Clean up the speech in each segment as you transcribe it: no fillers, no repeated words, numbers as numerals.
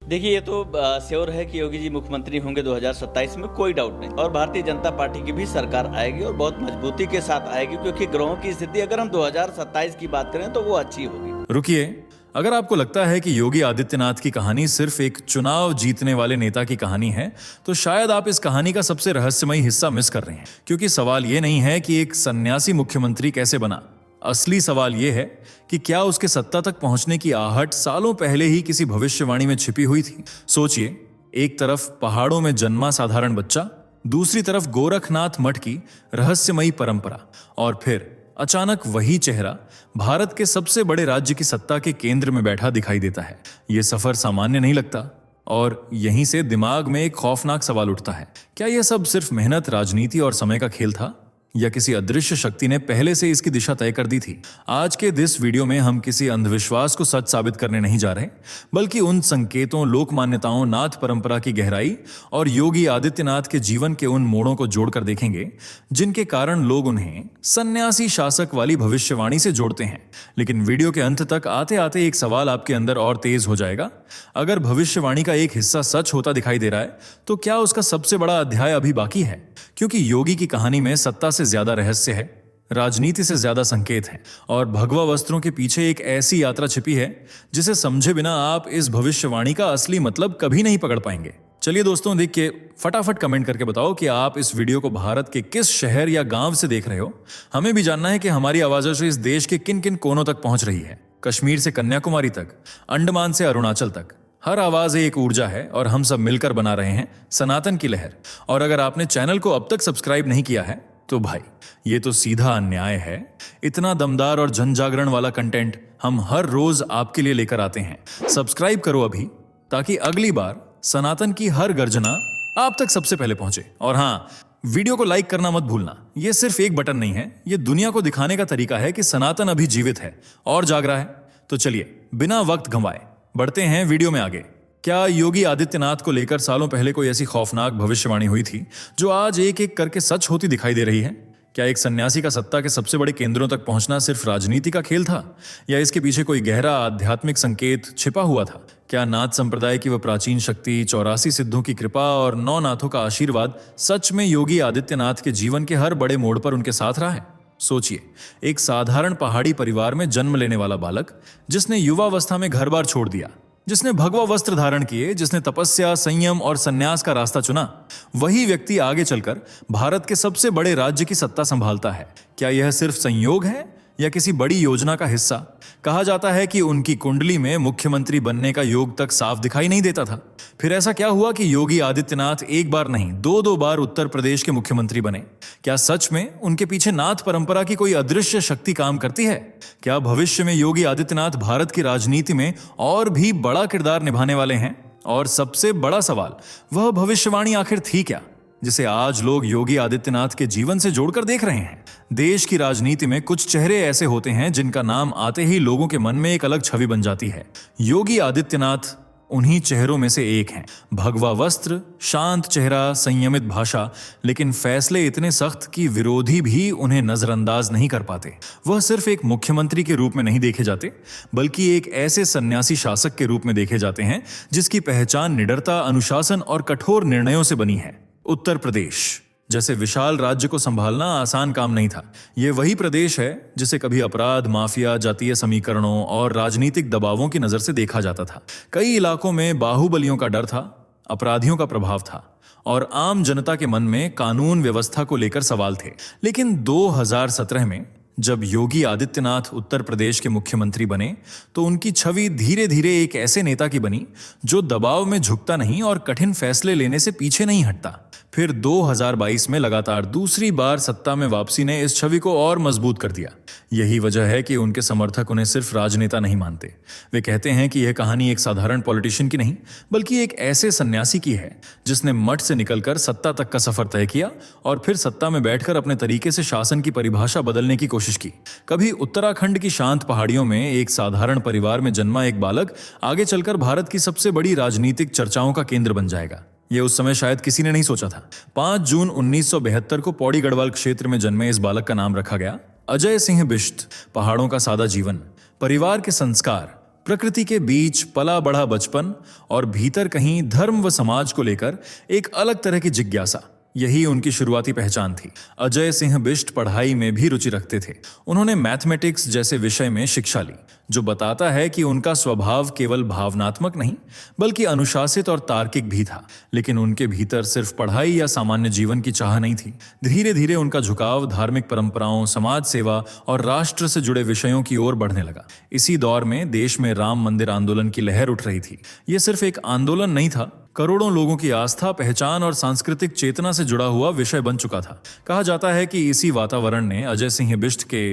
देखिए, ये तो श्योर है कि योगी जी मुख्यमंत्री होंगे 2027 में, कोई डाउट नहीं। और भारतीय जनता पार्टी की भी सरकार आएगी और बहुत मजबूती के साथ आएगी, क्योंकि ग्रहों की स्थिति अगर हम 2027 की बात करें तो वो अच्छी होगी। रुकिए, अगर आपको लगता है कि योगी आदित्यनाथ की कहानी सिर्फ एक चुनाव जीतने वाले नेता की कहानी है, तो शायद आप इस कहानी का सबसे रहस्यमयी हिस्सा मिस कर रहे हैं। क्योंकि सवाल ये नहीं है कि एक सन्यासी मुख्यमंत्री कैसे बना। असली सवाल यह है कि क्या उसके सत्ता तक पहुंचने की आहट सालों पहले ही किसी भविष्यवाणी में छिपी हुई थी। सोचिए, एक तरफ पहाड़ों में जन्मा साधारण बच्चा, दूसरी तरफ गोरखनाथ मठ की रहस्यमयी परंपरा, और फिर अचानक वही चेहरा भारत के सबसे बड़े राज्य की सत्ता के केंद्र में बैठा दिखाई देता है। यह सफर सामान्य नहीं लगता, और यहीं से दिमाग में एक खौफनाक सवाल उठता है। क्या यह सब सिर्फ मेहनत, राजनीति और समय का खेल था, या किसी अदृश्य शक्ति ने पहले से इसकी दिशा तय कर दी थी? आज के दिस वीडियो में हम किसी अंधविश्वास को सच साबित करने नहीं जा रहे, बल्कि उन संकेतों, लोक मान्यताओं, नाथ परंपरा की गहराई और योगी आदित्यनाथ के जीवन के उन मोड़ों को जोड़कर देखेंगे जिनके कारण लोग उन्हें सन्यासी शासक वाली भविष्यवाणी से जोड़ते हैं। लेकिन वीडियो के अंत तक आते आते एक सवाल आपके अंदर और तेज हो जाएगा। अगर भविष्यवाणी का एक हिस्सा सच होता दिखाई दे रहा है, तो क्या उसका सबसे बड़ा अध्याय अभी बाकी है? क्योंकि योगी की कहानी में सत्ता से ज्यादा रहस्य है, राजनीति से ज्यादा संकेत है, और भगवा वस्त्रों के पीछे एक ऐसी यात्रा छिपी है जिसे समझे बिना आप इस भविष्यवाणी का असली मतलब कभी नहीं पकड़ पाएंगे। चलिए दोस्तों, देख के फटाफट कमेंट करके बताओ कि आप इस वीडियो को भारत के किस शहर या गांव से देख रहे हो। हमें भी जानना है कि हमारी आवाजों से इस देश के किन किन कोनों तक पहुंच रही है। कश्मीर से कन्याकुमारी तक, अंडमान से अरुणाचल तक, हर आवाज एक ऊर्जा है, और हम सब मिलकर बना रहे हैं सनातन की लहर। और अगर आपने चैनल को अब तक सब्सक्राइब नहीं किया है, तो भाई ये तो सीधा अन्याय है। इतना दमदार और जन जागरण वाला कंटेंट हम हर रोज आपके लिए लेकर आते हैं। सब्सक्राइब करो अभी, ताकि अगली बार सनातन की हर गर्जना आप तक सबसे पहले पहुंचे। और हाँ, वीडियो को लाइक करना मत भूलना। ये सिर्फ एक बटन नहीं है, ये दुनिया को दिखाने का तरीका है कि सनातन अभी जीवित है और जाग रहा है। तो चलिए, बिना वक्त गंवाए बढ़ते हैं वीडियो में आगे। क्या योगी आदित्यनाथ को लेकर सालों पहले कोई ऐसी खौफनाक भविष्यवाणी हुई थी जो आज एक एक करके सच होती दिखाई दे रही है? क्या एक सन्यासी का सत्ता के सबसे बड़े केंद्रों तक पहुंचना सिर्फ राजनीति का खेल था, या इसके पीछे कोई गहरा आध्यात्मिक संकेत छिपा हुआ था? क्या नाथ संप्रदाय की वह प्राचीन शक्ति, 84 सिद्धों की कृपा और 9 नाथों का आशीर्वाद सच में योगी आदित्यनाथ के जीवन के हर बड़े मोड़ पर उनके साथ रहा है? सोचिए, एक साधारण पहाड़ी परिवार में जन्म लेने वाला बालक, जिसने युवावस्था में घर बार छोड़ दिया, जिसने भगवा वस्त्र धारण किए, जिसने तपस्या, संयम और संन्यास का रास्ता चुना, वही व्यक्ति आगे चलकर भारत के सबसे बड़े राज्य की सत्ता संभालता है। क्या यह सिर्फ संयोग है या किसी बड़ी योजना का हिस्सा? कहा जाता है कि उनकी कुंडली में मुख्यमंत्री बनने का योग तक साफ दिखाई नहीं देता था। फिर ऐसा क्या हुआ कि योगी आदित्यनाथ एक बार नहीं, दो बार उत्तर प्रदेश के मुख्यमंत्री बने? क्या सच में उनके पीछे नाथ परंपरा की कोई अदृश्य शक्ति काम करती है? क्या भविष्य में योगी आदित्यनाथ भारत की राजनीति में और भी बड़ा किरदार निभाने वाले हैं? और सबसे बड़ा सवाल, वह भविष्यवाणी आखिर थी क्या, जिसे आज लोग योगी आदित्यनाथ के जीवन से जोड़कर देख रहे हैं? देश की राजनीति में कुछ चेहरे ऐसे होते हैं जिनका नाम आते ही लोगों के मन में एक अलग छवि बन जाती है। योगी आदित्यनाथ उन्हीं चेहरों में से एक हैं। भगवा वस्त्र, शांत चेहरा, संयमित भाषा, लेकिन फैसले इतने सख्त कि विरोधी भी उन्हें नजरअंदाज नहीं कर पाते। वह सिर्फ एक मुख्यमंत्री के रूप में नहीं देखे जाते, बल्कि एक ऐसे सन्यासी शासक के रूप में देखे जाते हैं जिसकी पहचान निडरता, अनुशासन और कठोर निर्णयों से बनी है। उत्तर प्रदेश जैसे विशाल राज्य को संभालना आसान काम नहीं था। यह वही प्रदेश है जिसे कभी अपराध, माफिया, जातीय समीकरणों और राजनीतिक दबावों की नजर से देखा जाता था। कई इलाकों में बाहुबलियों का डर था, अपराधियों का प्रभाव था, और आम जनता के मन में कानून व्यवस्था को लेकर सवाल थे। लेकिन 2017 में जब योगी आदित्यनाथ उत्तर प्रदेश के मुख्यमंत्री बने, तो उनकी छवि धीरे धीरे एक ऐसे नेता की बनी जो दबाव में झुकता नहीं और कठिन फैसले लेने से पीछे नहीं हटता। फिर 2022 में लगातार दूसरी बार सत्ता में वापसी ने इस छवि को और मजबूत कर दिया। यही वजह है कि उनके समर्थक उन्हें सिर्फ राजनेता नहीं मानते। वे कहते हैं कि यह कहानी एक साधारण पॉलिटिशियन की नहीं, बल्कि एक ऐसे सन्यासी की है जिसने मठ से निकलकर सत्ता तक का सफर तय किया और फिर सत्ता में बैठकर अपने तरीके से शासन की परिभाषा बदलने की कोशिश की। कभी उत्तराखंड की शांत पहाड़ियों में एक साधारण परिवार में जन्मा एक बालक आगे चलकर भारत की सबसे बड़ी राजनीतिक चर्चाओं का केंद्र बन जाएगा। यह उस समय शायद किसी ने नहीं सोचा था। 5 जून 1972 को पौड़ी गढ़वाल क्षेत्र में जन्मे इस बालक का नाम रखा गया अजय सिंह बिष्ट। पहाड़ों का सादा जीवन, परिवार के संस्कार, प्रकृति के बीच पला बढ़ा बचपन और भीतर कहीं धर्म व समाज को लेकर एक अलग तरह की जिज्ञासा, यही उनकी शुरुआती पहचान थी। अजय सिंह बिष्ट पढ़ाई में भी रुचि रखते थे। उन्होंने मैथमेटिक्स जैसे विषय में शिक्षा ली, जो बताता है कि उनका स्वभाव केवल भावनात्मक नहीं बल्कि अनुशासित और तार्किक भी था। लेकिन उनके भीतर सिर्फ पढ़ाई या सामान्य जीवन की चाह नहीं थी। धीरे धीरे उनका झुकाव धार्मिक परंपराओं, समाज सेवा और राष्ट्र से जुड़े विषयों की ओर बढ़ने लगा। इसी दौर में देश में राम मंदिर आंदोलन की लहर उठ रही थी। ये सिर्फ एक आंदोलन नहीं था, करोड़ों लोगों की आस्था, पहचान और सांस्कृतिक चेतना से जुड़ा हुआ विषय बन चुका था। कहा जाता है कि इसी वातावरण ने अजय सिंह बिष्ट के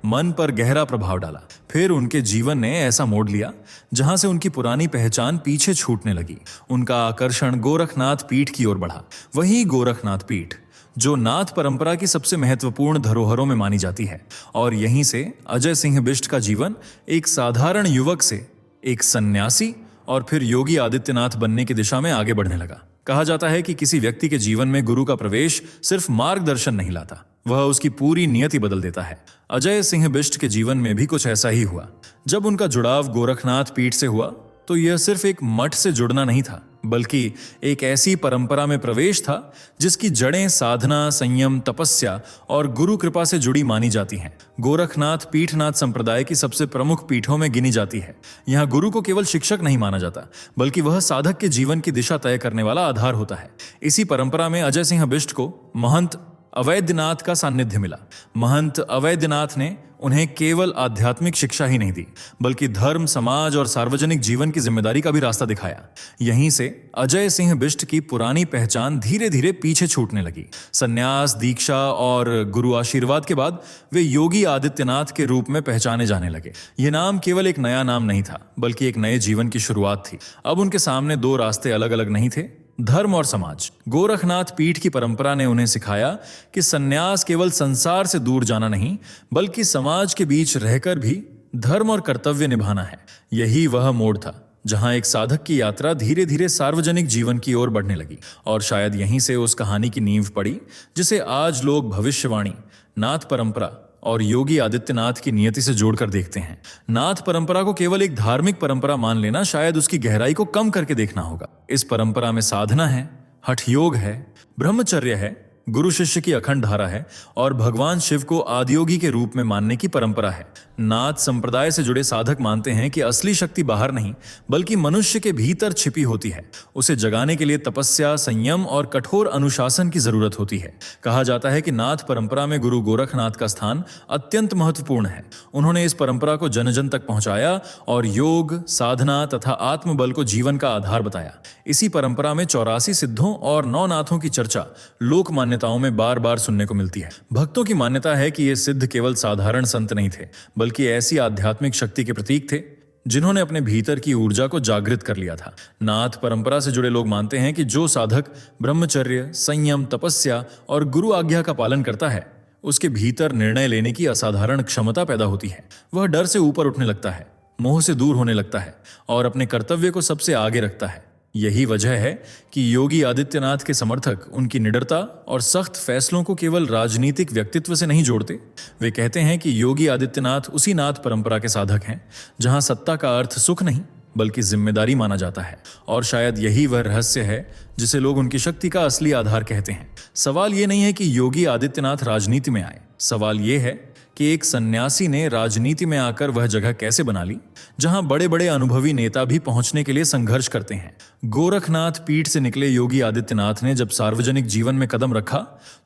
मन पर गहरा प्रभाव डाला। फिर उनके जीवन ने ऐसा मोड़ लिया जहां से उनकी पुरानी पहचान पीछे छूटने लगी। उनका आकर्षण गोरखनाथ पीठ की ओर बढ़ा। वही गोरखनाथ पीठ जो नाथ परंपरा की सबसे महत्वपूर्ण धरोहरों में मानी जाती है। और यहीं से अजय सिंह बिष्ट का जीवन एक साधारण युवक से एक सन्यासी और फिर योगी आदित्यनाथ बनने की दिशा में आगे बढ़ने लगा। कहा जाता है कि किसी व्यक्ति के जीवन में गुरु का प्रवेश सिर्फ मार्गदर्शन नहीं लाता, वह उसकी पूरी नियति बदल देता है। अजय सिंह बिष्ट के जीवन में भी कुछ ऐसा ही हुआ। जब उनका जुड़ाव गोरखनाथ पीठ से हुआ तो यह सिर्फ एक मठ से जुड़ना नहीं था, बल्कि एक ऐसी परंपरा में प्रवेश था जिसकी जड़ें साधना, संयम, तपस्या और गुरु कृपा से जुड़ी मानी जाती हैं। गोरखनाथ पीठनाथ संप्रदाय की सबसे प्रमुख पीठों में गिनी जाती है। यहाँ गुरु को केवल शिक्षक नहीं माना जाता, बल्कि वह साधक के जीवन की दिशा तय करने वाला आधार होता है। इसी परंपरा में अजय सिंह बिष्ट को महंत अवैधनाथ का सानिध्य मिला। महंत अवैधनाथ ने उन्हें केवल आध्यात्मिक शिक्षा ही नहीं दी, बल्कि धर्म, समाज और सार्वजनिक जीवन की जिम्मेदारी का भी रास्ता दिखाया। यहीं से अजय सिंह बिष्ट की पुरानी पहचान धीरे धीरे पीछे छूटने लगी। संन्यास, दीक्षा और गुरु आशीर्वाद के बाद वे योगी आदित्यनाथ के रूप में पहचाने जाने लगे। ये नाम केवल एक नया नाम नहीं था, बल्कि एक नए जीवन की शुरुआत थी। अब उनके सामने दो रास्ते अलग अलग नहीं थे, धर्म और समाज। गोरखनाथ पीठ की परंपरा ने उन्हें सिखाया कि सन्यास केवल संसार से दूर जाना नहीं, बल्कि समाज के बीच रहकर भी धर्म और कर्तव्य निभाना है। यही वह मोड़ था जहां एक साधक की यात्रा धीरे धीरे सार्वजनिक जीवन की ओर बढ़ने लगी। और शायद यहीं से उस कहानी की नींव पड़ी जिसे आज लोग भविष्यवाणी, नाथ परंपरा और योगी आदित्यनाथ की नियति से जोड़कर देखते हैं। नाथ परंपरा को केवल एक धार्मिक परंपरा मान लेना शायद उसकी गहराई को कम करके देखना होगा। इस परंपरा में साधना है, हठ योग है, ब्रह्मचर्य है, गुरु शिष्य की अखंड धारा है और भगवान शिव को आदियोगी के रूप में मानने की परंपरा है। नाथ संप्रदाय से जुड़े साधक मानते हैं कि असली शक्ति बाहर नहीं, बल्कि मनुष्य के भीतर छिपी होती है। उसे जगाने के लिए तपस्या, संयम और कठोर अनुशासन की जरूरत होती है। कहा जाता है कि नाथ परंपरा में गुरु गोरखनाथ का स्थान अत्यंत महत्वपूर्ण है। उन्होंने इस परंपरा को जन जन तक पहुंचाया और योग, साधना तथा आत्मबल को जीवन का आधार बताया। इसी परंपरा में 84 सिद्धों और 9 नाथों की चर्चा लोक मान्यताओं में बार बार सुनने को मिलती है। भक्तों की मान्यता है कि ये सिद्ध केवल साधारण संत नहीं थे, बल्कि ऐसी आध्यात्मिक शक्ति के प्रतीक थे जिन्होंने अपने भीतर की ऊर्जा को जागृत कर लिया था। नाथ परंपरा से जुड़े लोग मानते हैं कि जो साधक ब्रह्मचर्य, संयम, तपस्या और गुरु आज्ञा का पालन करता है, उसके भीतर निर्णय लेने की असाधारण क्षमता पैदा होती है। वह डर से ऊपर उठने लगता है, मोह से दूर होने लगता है और अपने कर्तव्य को सबसे आगे रखता है। यही वजह है कि योगी आदित्यनाथ के समर्थक उनकी निडरता और सख्त फैसलों को केवल राजनीतिक व्यक्तित्व से नहीं जोड़ते। वे कहते हैं कि योगी आदित्यनाथ उसी नाथ परंपरा के साधक हैं जहां सत्ता का अर्थ सुख नहीं बल्कि जिम्मेदारी माना जाता है। और शायद यही वह रहस्य है जिसे लोग उनकी शक्ति का असली आधार कहते हैं। सवाल ये नहीं है कि योगी आदित्यनाथ राजनीति में आए, सवाल ये है कि एक सन्यासी ने राजनीति में आकर वह जगह कैसे बना ली जहां बड़े बड़े अनुभवी नेता भी पहुंचने के लिए संघर्ष करते हैं। गोरखनाथ पीठ से निकले योगी आदित्यनाथ ने जब सार्वजनिक जीवन में कदम रखा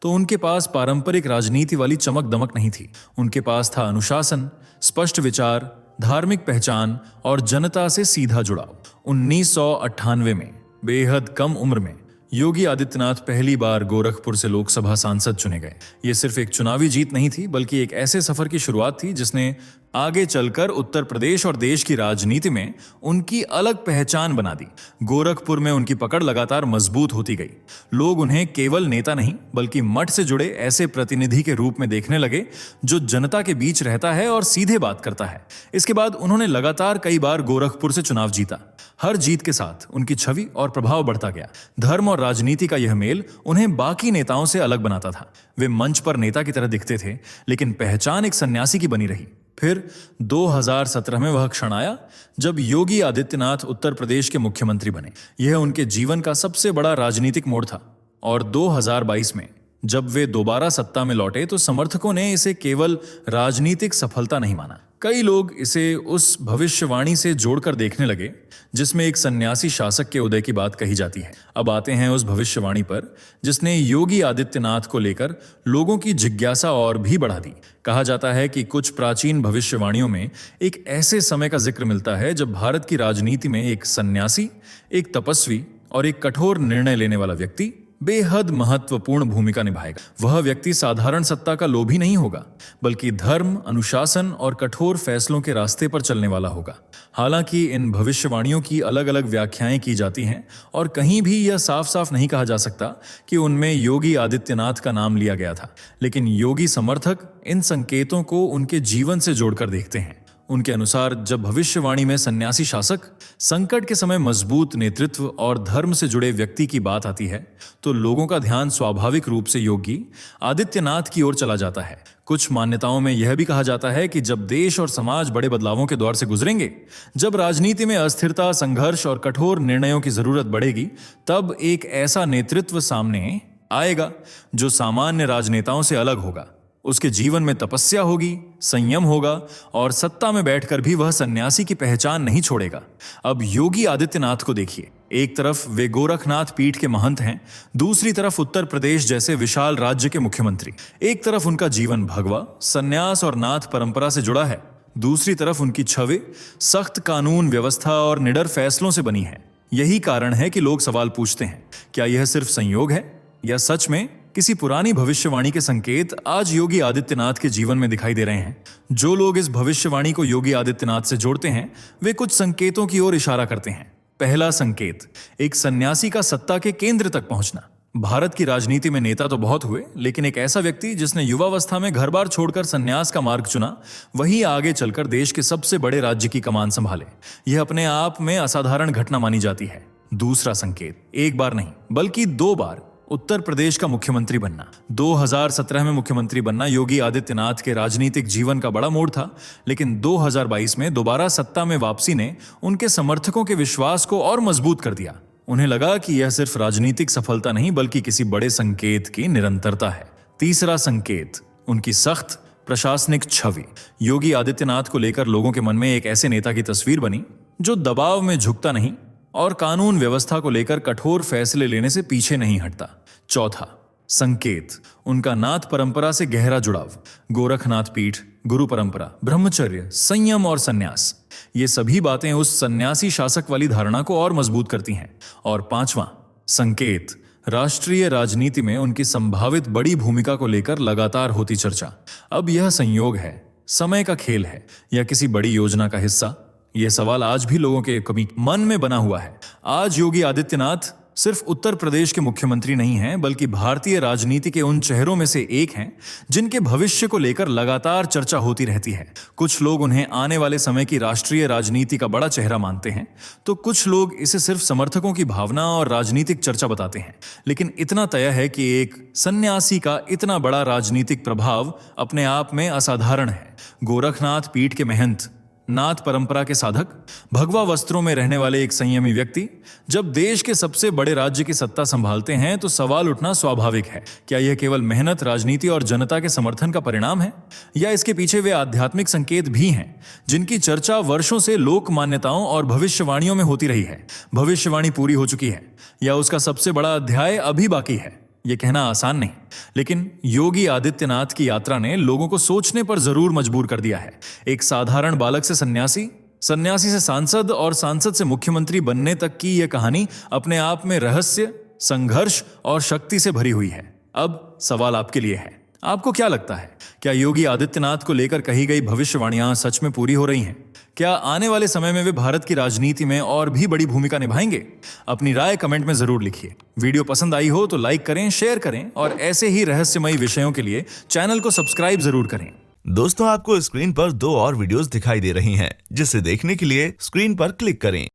तो उनके पास पारंपरिक राजनीति वाली चमक दमक नहीं थी। उनके पास था अनुशासन, स्पष्ट विचार, धार्मिक पहचान और जनता से सीधा जुड़ाव। 1998 में बेहद कम उम्र में योगी आदित्यनाथ पहली बार गोरखपुर से लोकसभा सांसद चुने गए। ये सिर्फ एक चुनावी जीत नहीं थी, बल्कि एक ऐसे सफर की शुरुआत थी जिसने आगे चलकर उत्तर प्रदेश और देश की राजनीति में उनकी अलग पहचान बना दी। गोरखपुर में उनकी पकड़ लगातार मजबूत होती गई। लोग उन्हें केवल नेता नहीं बल्कि मठ से जुड़े ऐसे प्रतिनिधि के रूप में देखने लगे जो जनता के बीच रहता है और सीधे बात करता है। इसके बाद उन्होंने लगातार कई बार गोरखपुर से चुनाव जीता। हर जीत के साथ उनकी छवि और प्रभाव बढ़ता गया। धर्म और राजनीति का यह मेल उन्हें बाकी नेताओं से अलग बनाता था। वे मंच पर नेता की तरह दिखते थे, लेकिन पहचान एक सन्यासी की बनी रही। फिर 2017 में वह क्षण आया जब योगी आदित्यनाथ उत्तर प्रदेश के मुख्यमंत्री बने। यह उनके जीवन का सबसे बड़ा राजनीतिक मोड़ था। और 2022 में जब वे दोबारा सत्ता में लौटे तो समर्थकों ने इसे केवल राजनीतिक सफलता नहीं माना। कई लोग इसे उस भविष्यवाणी से जोड़कर देखने लगे जिसमें एक सन्यासी शासक के उदय की बात कही जाती है। अब आते हैं उस भविष्यवाणी पर जिसने योगी आदित्यनाथ को लेकर लोगों की जिज्ञासा और भी बढ़ा दी। कहा जाता है कि कुछ प्राचीन भविष्यवाणियों में एक ऐसे समय का जिक्र मिलता है जब भारत की राजनीति में एक सन्यासी, एक तपस्वी और एक कठोर निर्णय लेने वाला व्यक्ति बेहद महत्वपूर्ण भूमिका निभाएगा। वह व्यक्ति साधारण सत्ता का लोभी नहीं होगा, बल्कि धर्म, अनुशासन और कठोर फैसलों के रास्ते पर चलने वाला होगा। हालांकि इन भविष्यवाणियों की अलग अलग व्याख्याएं की जाती हैं और कहीं भी यह साफ साफ नहीं कहा जा सकता कि उनमें योगी आदित्यनाथ का नाम लिया गया था। लेकिन योगी समर्थक इन संकेतों को उनके जीवन से जोड़कर देखते हैं। उनके अनुसार जब भविष्यवाणी में सन्यासी शासक, संकट के समय मजबूत नेतृत्व और धर्म से जुड़े व्यक्ति की बात आती है तो लोगों का ध्यान स्वाभाविक रूप से योगी आदित्यनाथ की ओर चला जाता है। कुछ मान्यताओं में यह भी कहा जाता है कि जब देश और समाज बड़े बदलावों के दौर से गुजरेंगे, जब राजनीति में अस्थिरता, संघर्ष और कठोर निर्णयों की जरूरत बढ़ेगी, तब एक ऐसा नेतृत्व सामने आएगा जो सामान्य राजनेताओं से अलग होगा। उसके जीवन में तपस्या होगी, संयम होगा और सत्ता में बैठकर भी वह सन्यासी की पहचान नहीं छोड़ेगा। अब योगी आदित्यनाथ को देखिए। एक तरफ वे गोरखनाथ पीठ के महंत हैं, दूसरी तरफ उत्तर प्रदेश जैसे विशाल राज्य के मुख्यमंत्री। एक तरफ उनका जीवन भगवा, सन्यास और नाथ परंपरा से जुड़ा है, दूसरी तरफ उनकी छवि सख्त कानून व्यवस्था और निडर फैसलों से बनी है। यही कारण है कि लोग सवाल पूछते हैं, क्या यह सिर्फ संयोग है या सच में किसी पुरानी भविष्यवाणी के संकेत आज योगी आदित्यनाथ के जीवन में दिखाई दे रहे हैं? जो लोग इस भविष्यवाणी को योगी आदित्यनाथ से जोड़ते हैं वे कुछ संकेतों की ओर इशारा करते हैं। पहला संकेत, एक सन्यासी का सत्ता के केंद्र तक पहुंचना। भारत की राजनीति में नेता तो बहुत हुए, लेकिन एक ऐसा व्यक्ति जिसने युवावस्था में घर बार छोड़कर सन्यास का मार्ग चुना, वही आगे चलकर देश के सबसे बड़े राज्य की कमान संभाले। यह अपने आप में असाधारण घटना मानी जाती है। दूसरा संकेत, एक बार नहीं बल्कि 2 बार उत्तर प्रदेश का मुख्यमंत्री बनना। 2017 में मुख्यमंत्री बनना योगी आदित्यनाथ के राजनीतिक जीवन का बड़ा मोड़ था, लेकिन 2022 में दोबारा सत्ता में वापसी ने उनके समर्थकों के विश्वास को और मजबूत कर दिया। उन्हें लगा कि यह सिर्फ राजनीतिक सफलता नहीं बल्कि किसी बड़े संकेत की निरंतरता है। तीसरा संकेत, उनकी सख्त प्रशासनिक छवि। योगी आदित्यनाथ को लेकर लोगों के मन में एक ऐसे नेता की तस्वीर बनी जो दबाव में झुकता नहीं और कानून व्यवस्था को लेकर कठोर फैसले लेने से पीछे नहीं हटता। चौथा संकेत, उनका नाथ परंपरा से गहरा जुड़ाव। गोरखनाथ पीठ, गुरु परंपरा, ब्रह्मचर्य, संयम और सन्यास, ये सभी बातें उस सन्यासी शासक वाली धारणा को और मजबूत करती हैं। और पांचवां संकेत, राष्ट्रीय राजनीति में उनकी संभावित बड़ी भूमिका को लेकर लगातार होती चर्चा। अब यह संयोग है, समय का खेल है या किसी बड़ी योजना का हिस्सा? यह सवाल आज भी लोगों के कभी मन में बना हुआ है। आज योगी आदित्यनाथ सिर्फ उत्तर प्रदेश के मुख्यमंत्री नहीं हैं, बल्कि भारतीय राजनीति के उन चेहरों में से एक हैं जिनके भविष्य को लेकर लगातार चर्चा होती रहती है। कुछ लोग उन्हें आने वाले समय की राष्ट्रीय राजनीति का बड़ा चेहरा मानते हैं, तो कुछ लोग इसे सिर्फ समर्थकों की भावना और राजनीतिक चर्चा बताते हैं। लेकिन इतना तय है कि एक सन्यासी का इतना बड़ा राजनीतिक प्रभाव अपने आप में असाधारण है। गोरखनाथ पीठ के महंत, नाथ परंपरा के साधक, भगवा वस्त्रों में रहने वाले एक संयमी व्यक्ति जब देश के सबसे बड़े राज्य की सत्ता संभालते हैं तो सवाल उठना स्वाभाविक है, क्या यह केवल मेहनत, राजनीति और जनता के समर्थन का परिणाम है या इसके पीछे वे आध्यात्मिक संकेत भी हैं जिनकी चर्चा वर्षों से लोक मान्यताओं और भविष्यवाणियों में होती रही है? भविष्यवाणी पूरी हो चुकी है या उसका सबसे बड़ा अध्याय अभी बाकी है? यह कहना आसान नहीं, लेकिन योगी आदित्यनाथ की यात्रा ने लोगों को सोचने पर जरूर मजबूर कर दिया है। एक साधारण बालक से सन्यासी, सन्यासी से सांसद और सांसद से मुख्यमंत्री बनने तक की यह कहानी अपने आप में रहस्य, संघर्ष और शक्ति से भरी हुई है। अब सवाल आपके लिए है, आपको क्या लगता है, क्या योगी आदित्यनाथ को लेकर कही गई भविष्यवाणियां सच में पूरी हो रही हैं? क्या आने वाले समय में वे भारत की राजनीति में और भी बड़ी भूमिका निभाएंगे? अपनी राय कमेंट में जरूर लिखिए। वीडियो पसंद आई हो तो लाइक करें, शेयर करें और ऐसे ही रहस्यमयी विषयों के लिए चैनल को सब्सक्राइब जरूर करें। दोस्तों, आपको स्क्रीन पर 2 और वीडियोस दिखाई दे रही हैं, जिसे देखने के लिए स्क्रीन पर क्लिक करें।